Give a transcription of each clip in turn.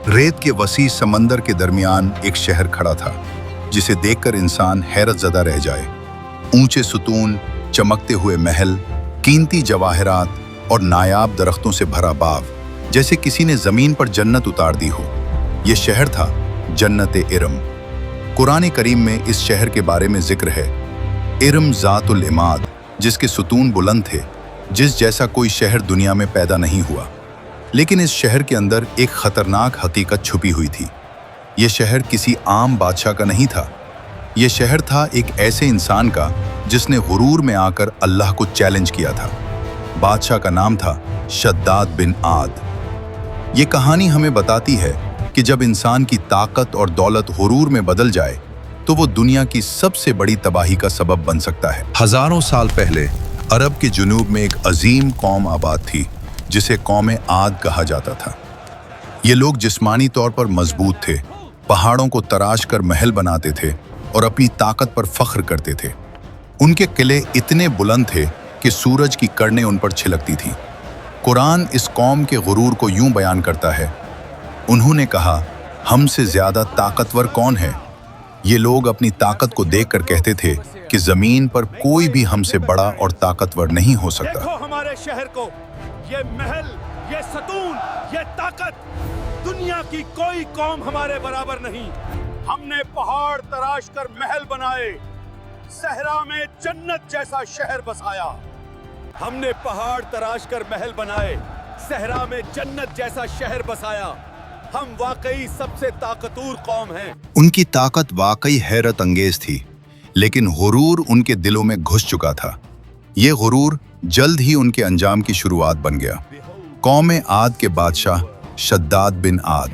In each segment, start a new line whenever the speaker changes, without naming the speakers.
रेत के वसी समंदर के दरमियान एक शहर खड़ा था जिसे देखकर इंसान हैरत ज़दा रह जाए। ऊंचे सुतून, चमकते हुए महल, कीमती जवाहरात और नायाब दरख्तों से भरा बाग, जैसे किसी ने ज़मीन पर जन्नत उतार दी हो। यह शहर था जन्नत-ए-इरम। कुरान करीम में इस शहर के बारे में जिक्र है, इरम ज़ातुल इमाद, जिसके सुतून बुलंद थे, जिस जैसा कोई शहर दुनिया में पैदा नहीं हुआ। लेकिन इस शहर के अंदर एक खतरनाक हकीकत छुपी हुई थी। यह शहर किसी आम बादशाह का नहीं था। यह शहर था एक ऐसे इंसान का जिसने गुरूर में आकर अल्लाह को चैलेंज किया था। बादशाह का नाम था शद्दाद बिन आद। ये कहानी हमें बताती है कि जब इंसान की ताकत और दौलत गुरूर में बदल जाए तो वो दुनिया की सबसे बड़ी तबाही का सबब बन सकता है। हजारों साल पहले अरब के जुनूब में एक अजीम कौम आबाद थी जिसे कौम आद कहा जाता था। ये लोग जिस्मानी तौर पर मजबूत थे, पहाड़ों को तराश कर महल बनाते थे और अपनी ताकत पर फख्र करते थे। उनके किले इतने बुलंद थे कि सूरज की किरणें उन पर छिलकती थीं। कुरान इस कौम के गुरूर को यूं बयान करता है, उन्होंने कहा, हमसे ज्यादा ताकतवर कौन है? ये लोग अपनी ताकत को देखकर कहते थे कि जमीन पर कोई भी हमसे बड़ा और ताकतवर नहीं हो सकता।
देखो हमारे शहर को, ये महल, ये सतून, ये ताकत, दुनिया की कोई कौम हमारे बराबर नहीं। हमने पहाड़ तराश कर महल बनाए, सहरा में जन्नत जैसा शहर बसाया। हमने पहाड़ तराश कर महल बनाए, सहरा में जन्नत जैसा शहर बसाया। हम वाकई सबसे ताकतवर कौम हैं।
उनकी ताकत वाकई हैरत अंगेज थी, लेकिन गुरूर उनके दिलों में घुस चुका था। ये गुरूर जल्द ही उनके अंजाम की शुरुआत बन गया। कौम आद के बादशाह शद्दाद बिन आद,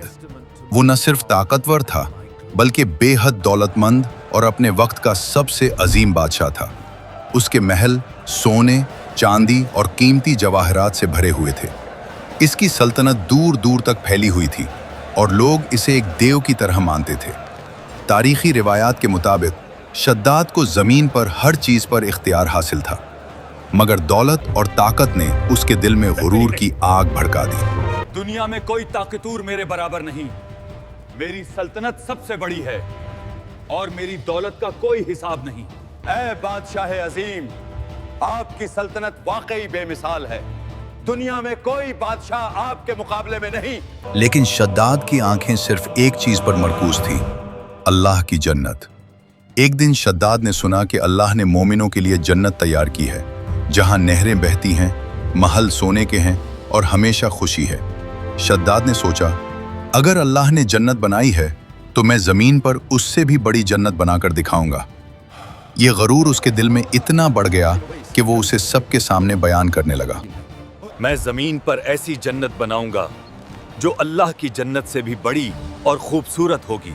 वो न सिर्फ ताकतवर था बल्कि बेहद दौलतमंद और अपने वक्त का सबसे अजीम बादशाह था। उसके महल सोने, चांदी और कीमती जवाहरात से भरे हुए थे। इसकी सल्तनत दूर दूर तक फैली हुई थी और लोग इसे एक देव की तरह मानते थे। तारीखी रिवायात के मुताबिक शद्दाद को ज़मीन पर हर चीज़ पर इख्तियार हासिल था, मगर दौलत और ताकत ने उसके दिल में गुरूर की आग भड़का दी।
दुनिया में कोई ताकतवर मेरे बराबर नहीं। मेरी सल्तनत सबसे बड़ी है और मेरी दौलत का कोई हिसाब नहीं। ऐ बादशाह अजीम, आपकी सल्तनत वाकई बेमिसाल है। दुनिया में कोई बादशाह आपके मुकाबले में नहीं।
लेकिन शद्दाद की आंखें सिर्फ एक चीज पर मरकूज थी, अल्लाह की जन्नत। एक दिन शद्दाद ने सुना कि अल्लाह ने मोमिनों के लिए जन्नत तैयार की है, जहां नहरें बहती हैं, महल सोने के हैं और हमेशा खुशी है। शद्दाद ने सोचा, अगर अल्लाह ने जन्नत बनाई है तो मैं जमीन पर उससे भी बड़ी जन्नत बनाकर दिखाऊंगा। ये गरूर उसके दिल में इतना बढ़ गया कि वो उसे सबके सामने बयान करने लगा।
मैं जमीन पर ऐसी जन्नत बनाऊंगा जो अल्लाह की जन्नत से भी बड़ी और खूबसूरत होगी।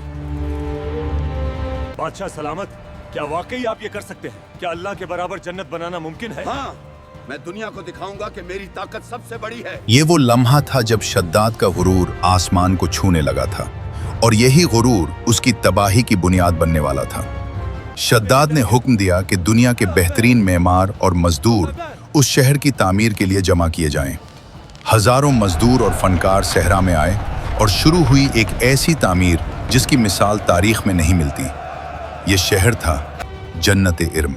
बादशाह सलामत, क्या वाकई आप ये कर सकते हैं? क्या अल्लाह के बराबर जन्नत बनाना मुमकिन है?
हाँ, मैं दुनिया को दिखाऊंगा कि मेरी ताकत सबसे बड़ी है।
ये वो लम्हा था जब शद्दाद का गुरूर आसमान को छूने लगा था और यही गुरूर उसकी तबाही की बुनियाद बनने वाला था। शद्दाद ने हुक्म दिया कि दुनिया के बेहतरीन मेमार और मजदूर उस शहर की तामीर के लिए जमा किए जाएं। हजारों मजदूर और फनकार सहरा में आए और शुरू हुई एक ऐसी तामीर जिसकी मिसाल तारीख में नहीं मिलती। ये शहर था जन्नत-ए-इरम।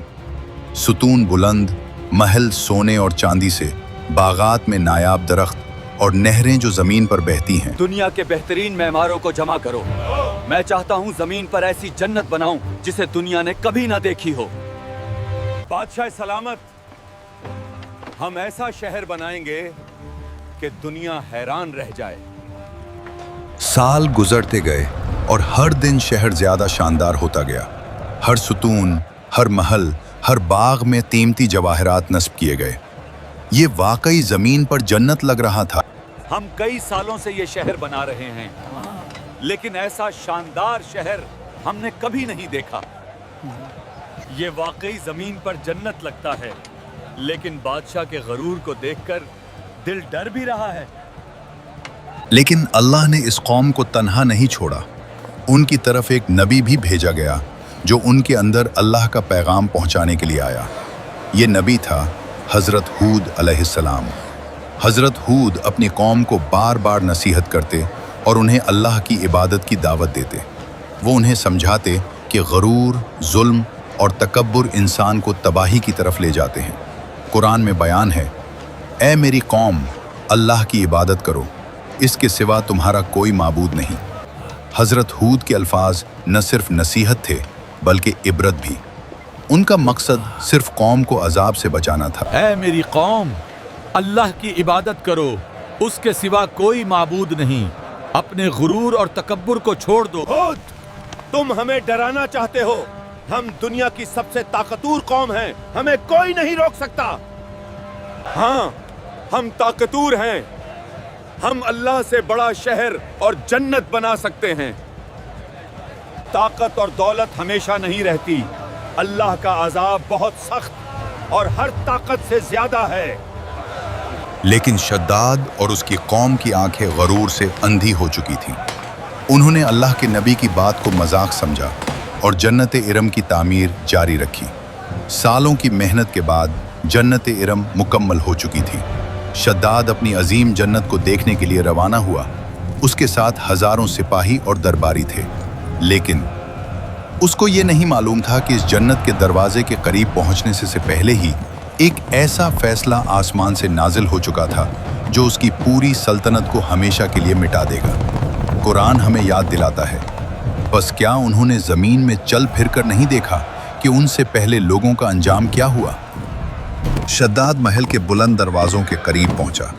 सुतून बुलंद, महल सोने और चांदी से, बागात में नायाब दरख्त और नहरें जो जमीन पर बहती हैं।
दुनिया के बेहतरीन मेमारों को जमा करो। मैं चाहता हूँ जमीन पर ऐसी जन्नत बनाऊं जिसे दुनिया ने कभी ना देखी हो। बादशाह सलामत, हम ऐसा शहर बनाएंगे कि दुनिया हैरान रह जाए।
साल गुजरते गए और हर दिन शहर ज्यादा शानदार होता गया। हर सुतून, हर महल, हर बाग में कीमती जवाहरात नस्ब किए गए। ये वाकई जमीन पर जन्नत लग रहा था।
हम कई सालों से ये शहर बना रहे हैं, लेकिन ऐसा शानदार शहर हमने कभी नहीं देखा। ये वाकई जमीन पर जन्नत लगता है, लेकिन बादशाह के गरूर को देखकर दिल डर भी रहा है।
लेकिन अल्लाह ने इस कौम को तन्हा नहीं छोड़ा। उनकी तरफ एक नबी भी भेजा गया जो उनके अंदर अल्लाह का पैगाम पहुंचाने के लिए आया। ये नबी था हज़रत हूद अलैहिस्सलाम। हज़रत हूद अपनी कौम को बार बार नसीहत करते और उन्हें अल्लाह की इबादत की दावत देते। वो उन्हें समझाते कि गरूर, जुल्म और तकब्बुर इंसान को तबाही की तरफ ले जाते हैं। कुरान में बयान है, ऐ मेरी कौम, अल्लाह की इबादत करो, इसके सिवा तुम्हारा कोई माबूद नहीं। हज़रत हूद के अल्फाज न सिर्फ नसीहत थे बल्कि इबरत भी। उनका मकसद सिर्फ कौम को अजाब से बचाना था।
ऐ मेरी कौम, अल्लाह की इबादत करो, उसके सिवा कोई माबूद नहीं। अपने गुरूर और तकब्बुर को छोड़ दो।
हूद, तुम हमें डराना चाहते हो। हम दुनिया की सबसे ताकतवर कौम हैं, हमें कोई नहीं रोक सकता। हाँ, हम ताकतवर हैं। हम अल्लाह से बड़ा शहर और जन्नत बना सकते हैं। ताकत और दौलत हमेशा नहीं रहती। अल्लाह का अजाब बहुत सख्त और हर ताकत से ज्यादा है।
लेकिन शद्दाद और उसकी कौम की आंखें गरूर से अंधी हो चुकी थीं। उन्होंने अल्लाह के नबी की बात को मजाक समझा और जन्नत इरम की तामीर जारी रखी। सालों की मेहनत के बाद जन्नत इरम मुकम्मल हो चुकी थी। शद्दाद अपनी अजीम जन्नत को देखने के लिए रवाना हुआ। उसके साथ हजारों सिपाही और दरबारी थे, लेकिन उसको ये नहीं मालूम था कि इस जन्नत के दरवाजे के करीब पहुंचने से पहले ही एक ऐसा फैसला आसमान से नाजिल हो चुका था जो उसकी पूरी सल्तनत को हमेशा के लिए मिटा देगा। कुरान हमें याद दिलाता है, बस क्या उन्होंने जमीन में चल फिर कर नहीं देखा कि उनसे पहले लोगों का अंजाम क्या हुआ। शद्दाद महल के बुलंद दरवाजों के करीब पहुंचा।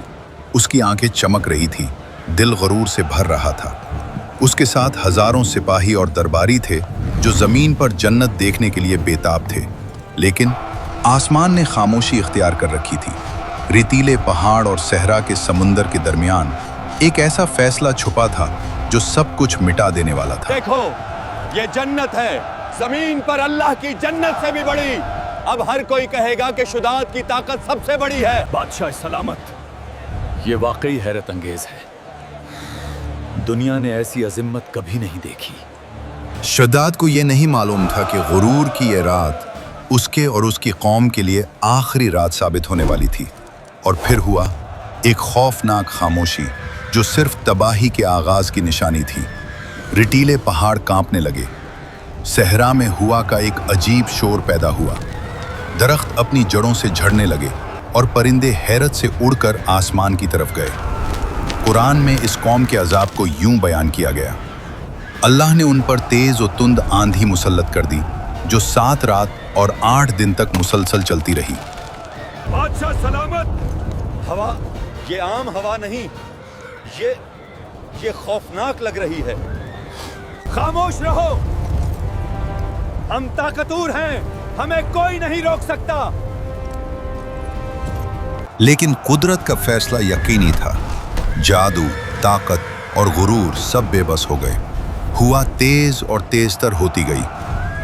उसकी आंखें चमक रही थी, दिल गरूर से भर रहा था। उसके साथ हजारों सिपाही और दरबारी थे जो जमीन पर जन्नत देखने के लिए बेताब थे, लेकिन आसमान ने खामोशी इख्तियार कर रखी थी। रेतीले पहाड़ और सहरा के समुंदर के दरमियान एक ऐसा फैसला छुपा था जो सब कुछ मिटा देने वाला था।
देखो, ये जन्नत है, जमीन पर अल्लाह की जन्नत से भी बड़ी। अब हर कोई कहेगा कि शुदात की ताकत सबसे बड़ी है।
बादशाह सलामत, ये वाकई हैरत अंगेज है। दुनिया ने ऐसी अजिम्मत कभी नहीं देखी।
शद्दाद को यह नहीं मालूम था कि गुरूर की यह रात उसके और उसकी कौम के लिए आखिरी रात साबित होने वाली थी। और फिर हुआ एक खौफनाक खामोशी जो सिर्फ तबाही के आगाज की निशानी थी। रिटीले पहाड़ कांपने लगे। सहरा में हुआ का एक अजीब शोर पैदा हुआ। दरख्त अपनी जड़ों से झड़ने लगे और परिंदे हैरत से उड़कर आसमान की तरफ गए। कुरान में इस कौम के अजाब को यूं बयान किया गया, अल्लाह ने उन पर तेज और तुंद आंधी मुसल्लत कर दी जो 7 रात और 8 दिन तक मुसलसल चलती रही।
बादशाह सलामत, हवा ये आम हवा नहीं, ये खौफनाक लग रही है। खामोश रहो, हम ताकतवर हैं, हमें कोई नहीं रोक सकता।
लेकिन कुदरत का फैसला यकीनी था। जादू, ताकत और गुरूर सब बेबस हो गए। हुआ तेज और तेजतर होती गई।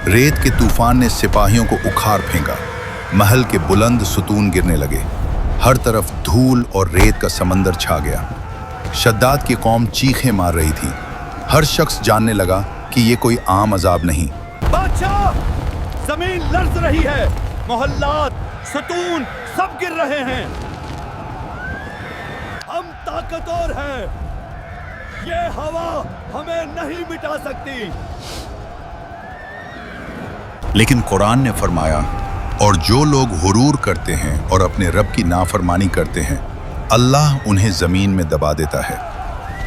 रेत के तूफान ने सिपाहियों को उखाड़ फेंका। महल के बुलंद सुतून गिरने लगे। हर तरफ धूल और रेत का समंदर छा गया। शद्दाद की कौम चीखें मार रही थी। हर शख्स जानने लगा कि ये कोई आम अजाब नहीं।
बादशाह, जमीन लर्ज रही है, मोहल्लात, सुतून सब गिर रहे हैं। हम ताकतवर हैं, ये हवा हमें नहीं मिटा सकती।
लेकिन कुरान ने फरमाया, और जो लोग हुरूर करते हैं और अपने रब की नाफरमानी करते हैं, अल्लाह उन्हें जमीन में दबा देता है।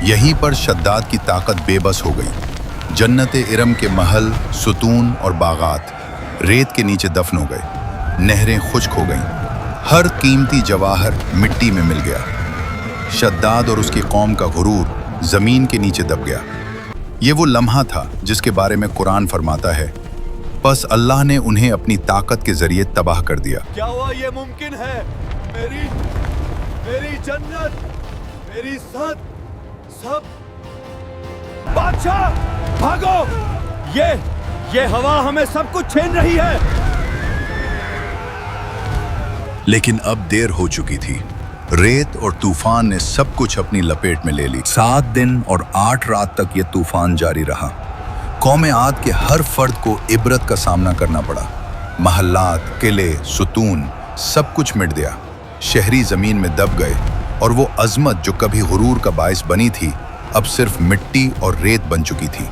यहीं पर शद्दाद की ताकत बेबस हो गई। जन्नत इरम के महल, सुतून और बागात रेत के नीचे दफन हो गए। नहरें खुश्क हो गईं। हर कीमती जवाहर मिट्टी में मिल गया। शद्दाद और उसकी कौम का गुरूर जमीन के नीचे दब गया। ये वो लम्हा था जिसके बारे में कुरान फरमाता है, बस अल्लाह ने उन्हें अपनी ताकत के जरिए तबाह कर दिया।
क्या हुआ ये मुमकिन है? मेरी जन्नत, मेरी सब। बादशाह, भागो! ये हवा हमें सब कुछ छीन रही है।
लेकिन अब देर हो चुकी थी। रेत और तूफान ने सब कुछ अपनी लपेट में ले ली। 7 दिन और 8 रात तक ये तूफान जारी रहा। कौम आद के हर फर्द को इबरत का सामना करना पड़ा। महल्लात, किले, सुतून सब कुछ मिट गया। शहरी जमीन में दब गए और वो अजमत जो कभी गुरूर का बायस बनी थी, अब सिर्फ मिट्टी और रेत बन चुकी थी।